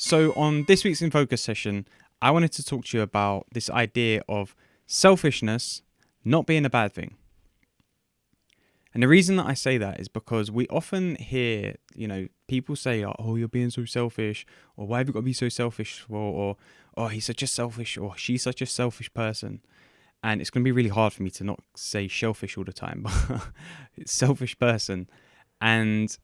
So, on this week's In Focus session, I wanted to talk to you about this idea of selfishness not being a bad thing. And the reason that I say that is because we often hear, people say, like, oh, you're being so selfish, or why have you got to be so selfish for, or oh, he's such a selfish, or she's such a selfish person. And it's going to be really hard for me to not say shellfish all the time, but it's selfish person. And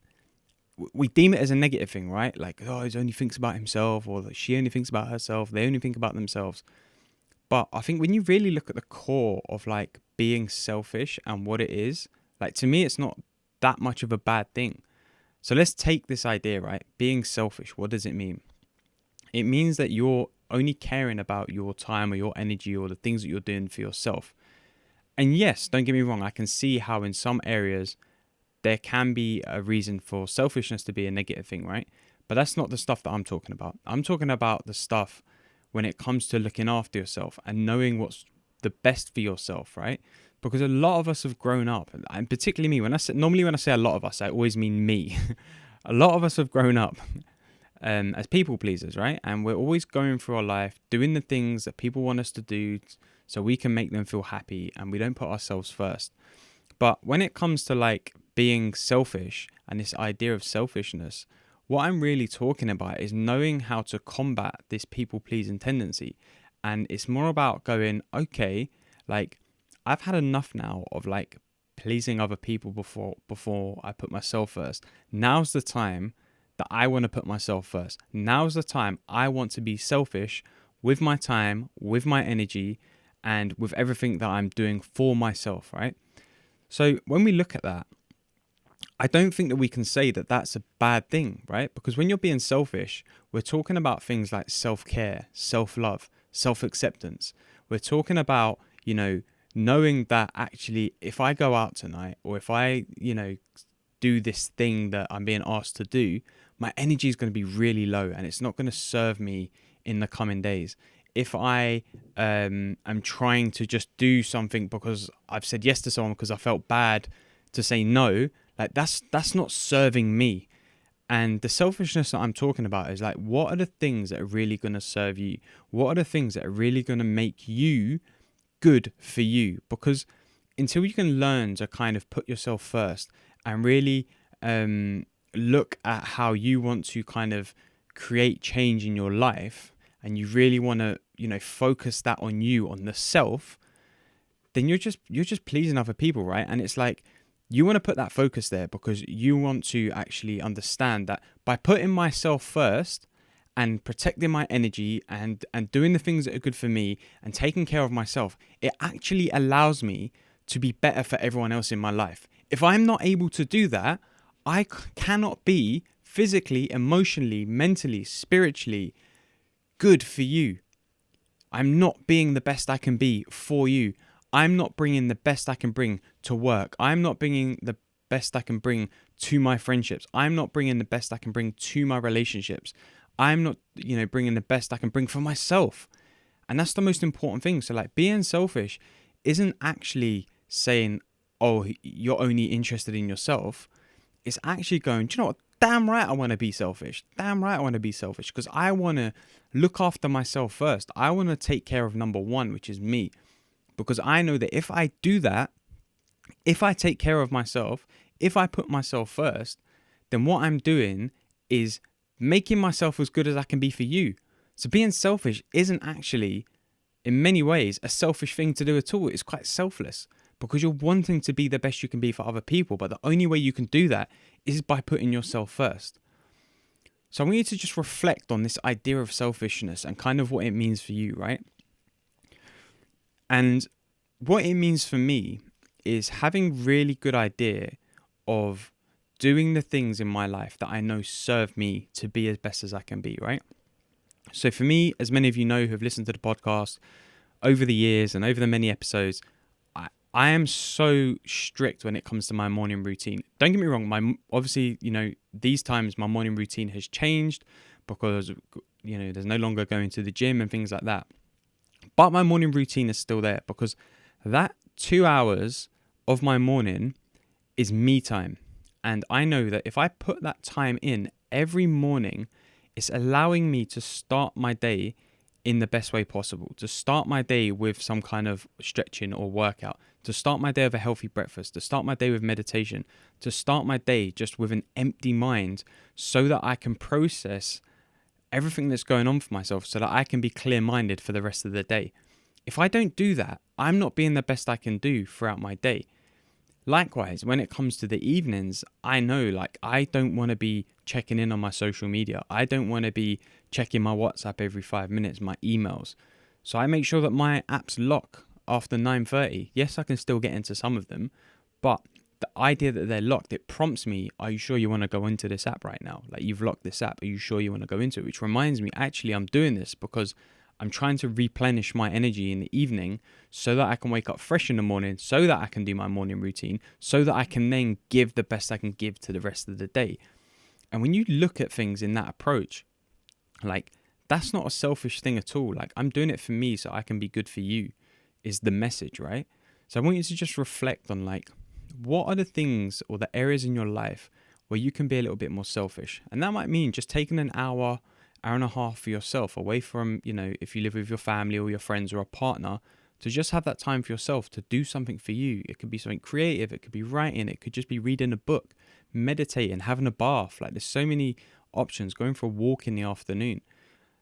we deem it as a negative thing, right? Like, oh, he only thinks about himself, or that she only thinks about herself. They only think about themselves. But I think when you really look at the core of like being selfish and what it is, like to me, it's not that much of a bad thing. So let's take this idea, right? Being selfish, what does it mean? It means that you're only caring about your time or your energy or the things that you're doing for yourself. And yes, don't get me wrong, I can see how in some areas there can be a reason for selfishness to be a negative thing, right? But that's not the stuff that I'm talking about. I'm talking about the stuff when it comes to looking after yourself and knowing what's the best for yourself, right? Because a lot of us have grown up, and particularly me. When I say a lot of us, I always mean me. A lot of us have grown up as people pleasers, right? And we're always going through our life doing the things that people want us to do so we can make them feel happy, and we don't put ourselves first. But when it comes to like being selfish and this idea of selfishness, what I'm really talking about is knowing how to combat this people pleasing tendency. And it's more about going, okay, like I've had enough now of like pleasing other people before I put myself first. Now's the time that I want to put myself first. Now's the time I want to be selfish with my time, with my energy, and with everything that I'm doing for myself, right? So when we look at that, I don't think that we can say that that's a bad thing, right? Because when you're being selfish, we're talking about things like self-care, self-love, self-acceptance. We're talking about, knowing that actually if I go out tonight or if I, do this thing that I'm being asked to do, my energy is going to be really low and it's not going to serve me in the coming days. If I am trying to just do something because I've said yes to someone because I felt bad to say no, like that's not serving me. And the selfishness that I'm talking about is like, what are the things that are really going to serve you? What are the things that are really going to make you good for you? Because until you can learn to kind of put yourself first and really look at how you want to kind of create change in your life, and you really want to, focus that on you, on the self, then you're just pleasing other people, right? And it's like, you want to put that focus there because you want to actually understand that by putting myself first and protecting my energy and doing the things that are good for me and taking care of myself, it actually allows me to be better for everyone else in my life. If I'm not able to do that, I cannot be physically, emotionally, mentally, spiritually good for you. I'm not being the best I can be for you. I'm not bringing the best I can bring to work. I'm not bringing the best I can bring to my friendships. I'm not bringing the best I can bring to my relationships. I'm not, bringing the best I can bring for myself. And that's the most important thing. So like being selfish isn't actually saying, oh, you're only interested in yourself. It's actually going, do you know what? Damn right I want to be selfish. Damn right I want to be selfish because I want to look after myself first. I want to take care of number one, which is me. Because I know that if I do that, if I take care of myself, if I put myself first, then what I'm doing is making myself as good as I can be for you. So being selfish isn't actually, in many ways, a selfish thing to do at all. It's quite selfless because you're wanting to be the best you can be for other people. But the only way you can do that is by putting yourself first. So I want you to just reflect on this idea of selfishness and kind of what it means for you, right? And what it means for me is having really good idea of doing the things in my life that I know serve me to be as best as I can be, right? So for me, as many of you know who have listened to the podcast over the years and over the many episodes, I am so strict when it comes to my morning routine. Don't get me wrong, obviously, these times my morning routine has changed because, there's no longer going to the gym and things like that. But my morning routine is still there because that 2 hours of my morning is me time. And I know that if I put that time in every morning, It's allowing me to start my day in the best way possible, to start my day with some kind of stretching or workout, to start my day with a healthy breakfast, to start my day with meditation, to start my day just with an empty mind so that I can process everything that's going on for myself, so that I can be clear-minded for the rest of the day. If I don't do that, I'm not being the best I can do throughout my day. Likewise, when it comes to the evenings, I know like I don't want to be checking in on my social media. I don't want to be checking my WhatsApp every 5 minutes, my emails. So I make sure that my apps lock after 9:30. Yes, I can still get into some of them, but the idea that they're locked, it prompts me, are you sure you want to go into this app right now? Like, you've locked this app. Are you sure you want to go into it? Which reminds me, actually, I'm doing this because I'm trying to replenish my energy in the evening so that I can wake up fresh in the morning, so that I can do my morning routine, so that I can then give the best I can give to the rest of the day. And when you look at things in that approach, like, that's not a selfish thing at all. Like, I'm doing it for me so I can be good for you, is the message, right? So I want you to just reflect on, like, what are the things or the areas in your life where you can be a little bit more selfish? And that might mean just taking an hour and a half for yourself away from, if you live with your family or your friends or a partner, to just have that time for yourself to do something for you. It could be something creative. It could be writing. It could just be reading a book, meditating, having a bath. Like, there's so many options, going for a walk in the afternoon.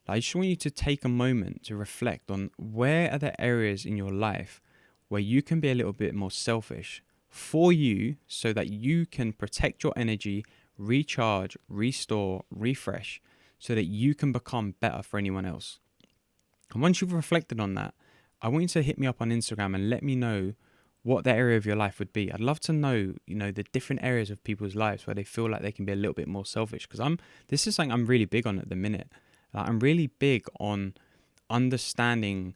Like, I just want you to take a moment to reflect on where are the areas in your life where you can be a little bit more selfish for you so that you can protect your energy, recharge, restore, refresh, so that you can become better for anyone else. And once you've reflected on that, I want you to hit me up on Instagram and let me know what that area of your life would be. I'd love to know, the different areas of people's lives where they feel like they can be a little bit more selfish, because this is something I'm really big on at the minute. I'm really big on understanding,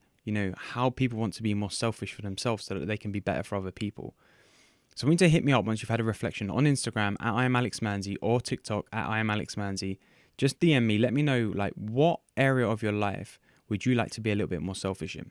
how people want to be more selfish for themselves so that they can be better for other people. So I want you to hit me up once you've had a reflection on Instagram at @IamAlexManzi or TikTok at @IamAlexManzi. Just DM me, let me know, like, what area of your life would you like to be a little bit more selfish in?